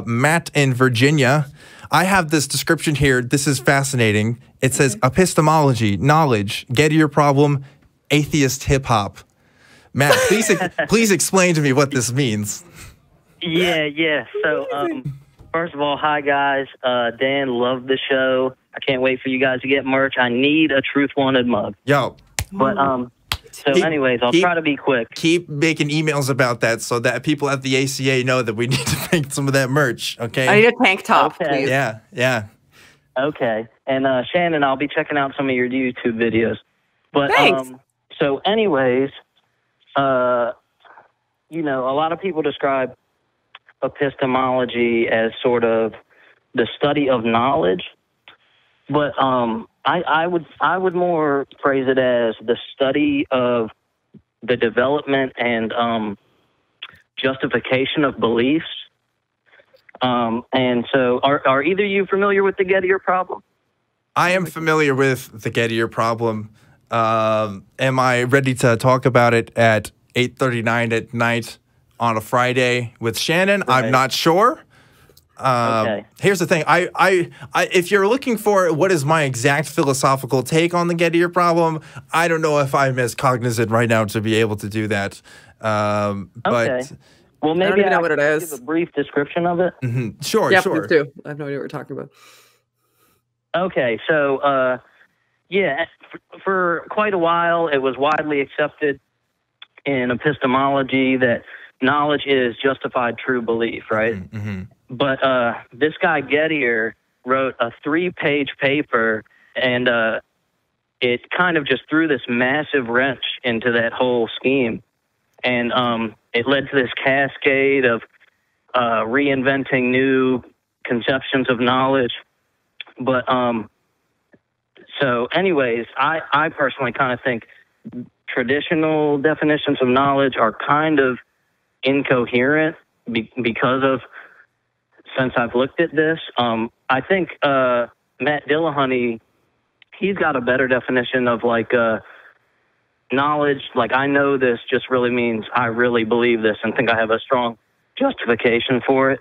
Matt in Virginia. I have this description here. This is fascinating. It says epistemology, knowledge, Gettier problem, atheist hip hop. Matt, please explain to me what this means. Yeah. So, first of all, hi guys. Dan, love the show. I can't wait for you guys to get merch. I need a Truth Wanted mug. Yo. But anyways, I'll try to be quick. Keep making emails about that so that people at the ACA know that we need to make some of that merch. Okay. I need a tank top, please. Yeah. Okay. And Shannon, I'll be checking out some of your YouTube videos. But thanks. So, anyways, a lot of people describe epistemology as sort of the study of knowledge, but I would more phrase it as the study of the development and justification of beliefs. And so, are either of you familiar with the Gettier problem? I am familiar with the Gettier problem. Am I ready to talk about it at 8:39 at night on a Friday with Shannon? Right. I'm not sure. Okay. Here's the thing. I if you're looking for what is my exact philosophical take on the Gettier problem, I don't know if I'm as cognizant right now to be able to do that. Okay. But well, maybe I don't even know what it is. Give a brief description of it. Sure. Yeah, sure. please do. I have no idea what we're talking about. Okay, so for quite a while, it was widely accepted in epistemology that knowledge is justified true belief, right? But this guy Gettier wrote a 3-page paper, and it kind of just threw this massive wrench into that whole scheme, and it led to this cascade of reinventing new conceptions of knowledge. But so anyways, I personally kind of think traditional definitions of knowledge are kind of incoherent because of, since I've looked at this, I think Matt Dillahunty, he's got a better definition of knowledge. Like, I know this just really means I really believe this and think I have a strong justification for it.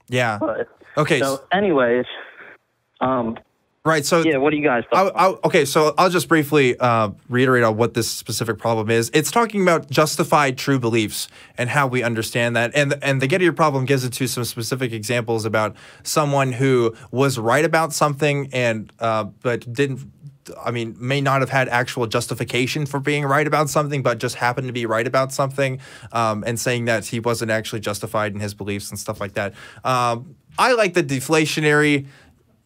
Yeah. But, okay. So anyways, right. So yeah, what do you guys think? Okay, so I'll just briefly reiterate on what this specific problem is. It's talking about justified true beliefs and how we understand that. And the Gettier problem gives it to some specific examples about someone who was right about something and but may not have had actual justification for being right about something, but just happened to be right about something, and saying that he wasn't actually justified in his beliefs and stuff like that. I like the deflationary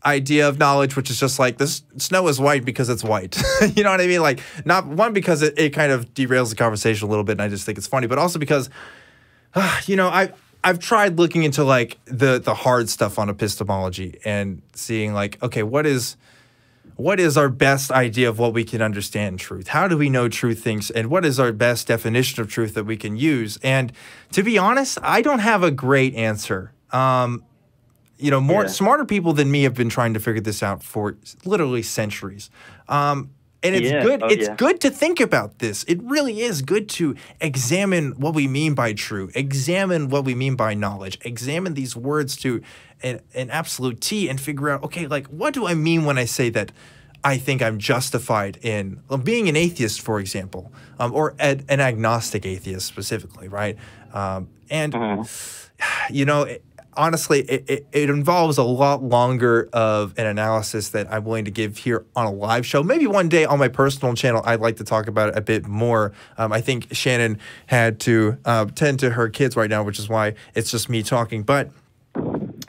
idea of knowledge, which is just like, this snow is white because it's white. You know what I mean? Like, not one, because it kind of derails the conversation a little bit, and I just think it's funny, but also because, I've tried looking into like the hard stuff on epistemology and seeing like, okay, what is our best idea of what we can understand truth? How do we know truth things? And what is our best definition of truth that we can use? And to be honest, I don't have a great answer. Smarter people than me have been trying to figure this out for literally centuries. And it's good. It's good to think about this. It really is good to examine what we mean by true, examine what we mean by knowledge, examine these words to an absolute T and figure out, okay, like, what do I mean when I say that I think I'm justified in being an atheist, for example, or an agnostic atheist specifically, right? Honestly, it involves a lot longer of an analysis that I'm willing to give here on a live show. Maybe one day on my personal channel, I'd like to talk about it a bit more. I think Shannon had to tend to her kids right now, which is why it's just me talking. But,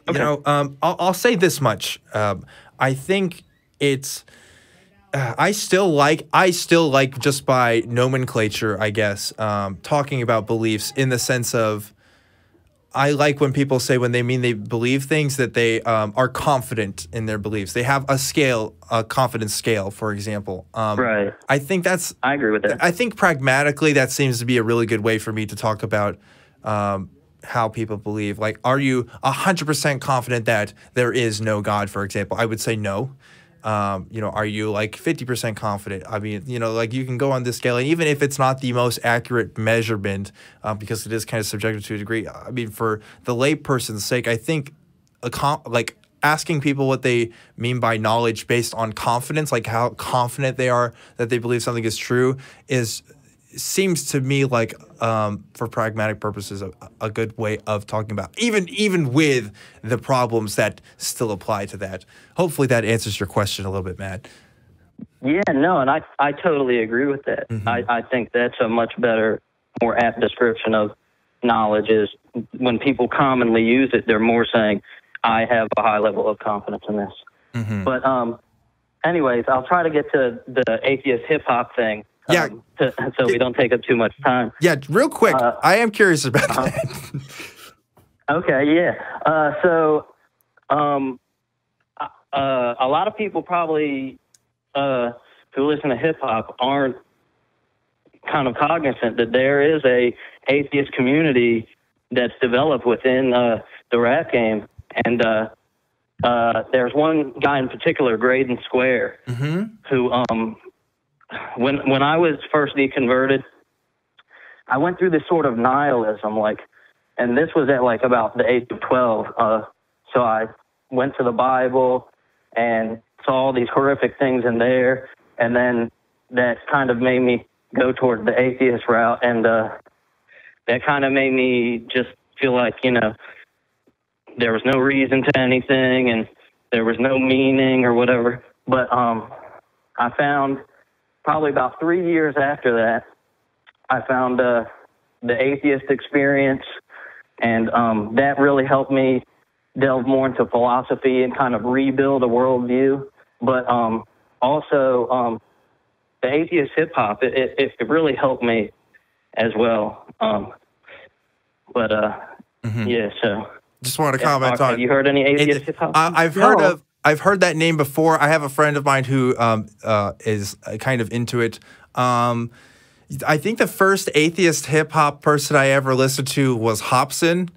I'll say this much. I think it's... I still like just by nomenclature, I guess, talking about beliefs in the sense of, I like when people say when they mean they believe things that they are confident in their beliefs. They have a confidence scale, for example. Right. I agree with that. I think pragmatically that seems to be a really good way for me to talk about how people believe. Like, are you 100% confident that there is no God, for example? I would say no. You know, are you like 50% confident? I mean, you know, like you can go on this scale, and even if it's not the most accurate measurement, because it is kind of subjective to a degree. I mean, for the layperson's sake, I think like asking people what they mean by knowledge based on confidence, like how confident they are that they believe something is true, seems to me like, for pragmatic purposes, a good way of talking about, even with the problems that still apply to that. Hopefully that answers your question a little bit, Matt. Yeah, no, and I totally agree with that. I think that's a much better, more apt description of knowledge. Is when people commonly use it, they're more saying, I have a high level of confidence in this. But anyways, I'll try to get to the atheist hip-hop thing. Yeah. So we don't take up too much time. Yeah, real quick. I am curious about that. Okay, yeah. So a lot of people probably who listen to hip hop aren't kind of cognizant that there is a atheist community that's developed within the rap game, and there's one guy in particular, Graydon Square, who when I was first deconverted, I went through this sort of nihilism, and this was at like about the age of 12. So I went to the Bible and saw all these horrific things in there, and then that kind of made me go towards the atheist route, and that kind of made me just feel like, you know, there was no reason to anything and there was no meaning or whatever. But I found probably about 3 years after that, I found the atheist experience, and that really helped me delve more into philosophy and kind of rebuild a worldview. But also the atheist hip-hop, it really helped me as well. Yeah, so... Just want to comment on. Have you heard any atheist hip-hop? I've heard that name before. I have a friend of mine who is kind of into it. I think the first atheist hip-hop person I ever listened to was Hobson,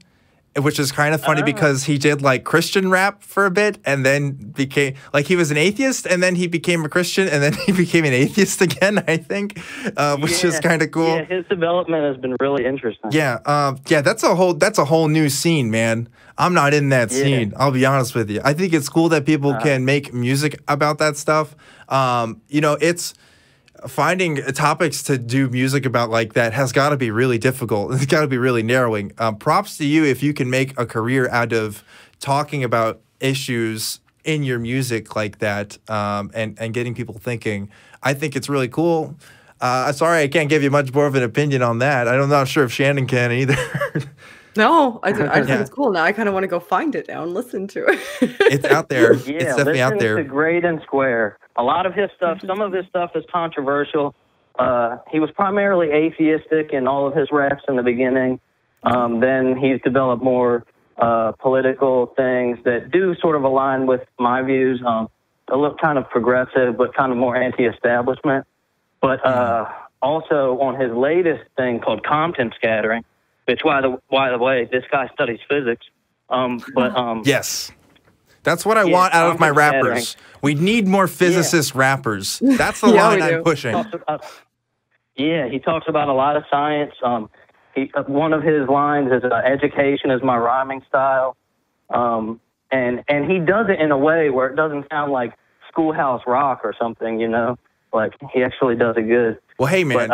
which is kind of funny because he did like Christian rap for a bit and then became like, he was an atheist and then he became a Christian and then he became an atheist again, I think, which is kind of cool. Yeah, his development has been really interesting. Yeah, that's a whole new scene, man. I'm not in that scene. I'll be honest with you. I think it's cool that people can make music about that stuff. You know, it's finding topics to do music about like that has got to be really difficult. It's got to be really narrowing. Props to you if you can make a career out of talking about issues in your music like that, and getting people thinking. I think it's really cool. Sorry, I can't give you much more of an opinion on that. I'm not sure if Shannon can either. No, I think it's cool. Now I kind of want to go find it now and listen to it. It's out there. Yeah, it's definitely out there. Listen to Graydon Square. A lot of his stuff, some of his stuff is controversial. He was primarily atheistic in all of his raps in the beginning. Then he's developed more political things that do sort of align with my views. A little kind of progressive, but kind of more anti-establishment. But also on his latest thing called Compton Scattering, which, by the way, this guy studies physics. Yes. That's what I want out of my rappers. We need more physicist rappers. That's the line I'm pushing. He talks about a lot of science. One of his lines is, education is my rhyming style. And he does it in a way where it doesn't sound like Schoolhouse Rock or something, you know? Like, he actually does it good. Well, hey, man.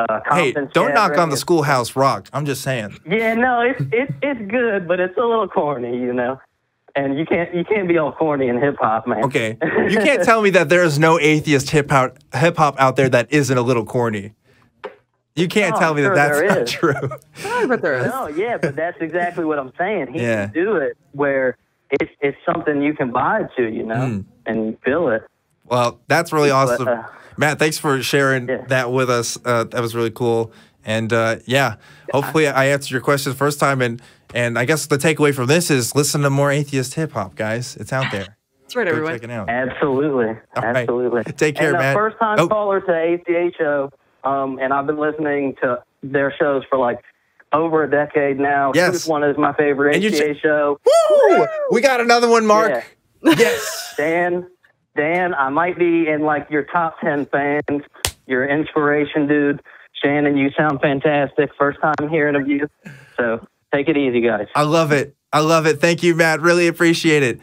Don't knock on the Schoolhouse Rock. I'm just saying. Yeah, no, it's good, but it's a little corny, you know? And you can't be all corny in hip-hop, man. Okay. You can't tell me that there is no atheist hip-hop out there that isn't a little corny. You can't tell me that that's not true. Oh, but there is. No, yeah, but that's exactly what I'm saying. He can do it where it's something you can buy to, you know, and feel it. Well, that's really awesome. Matt, thanks for sharing that with us. That was really cool. And hopefully I answered your question the first time. And I guess the takeaway from this is listen to more atheist hip hop, guys. It's out there. That's right, everyone. Check it out. Absolutely. Absolutely. Right. Take care, Matt. First time caller to ACHO, and I've been listening to their shows for like over a decade now. Yes. This one is my favorite ACHO. Woo! We got another one, Mark. Yeah. Yes. Dan, Dan, I might be in like your top 10 fans. You're an inspiration, dude. Shannon, you sound fantastic. First time hearing of you. So take it easy, guys. I love it. I love it. Thank you, Matt. Really appreciate it.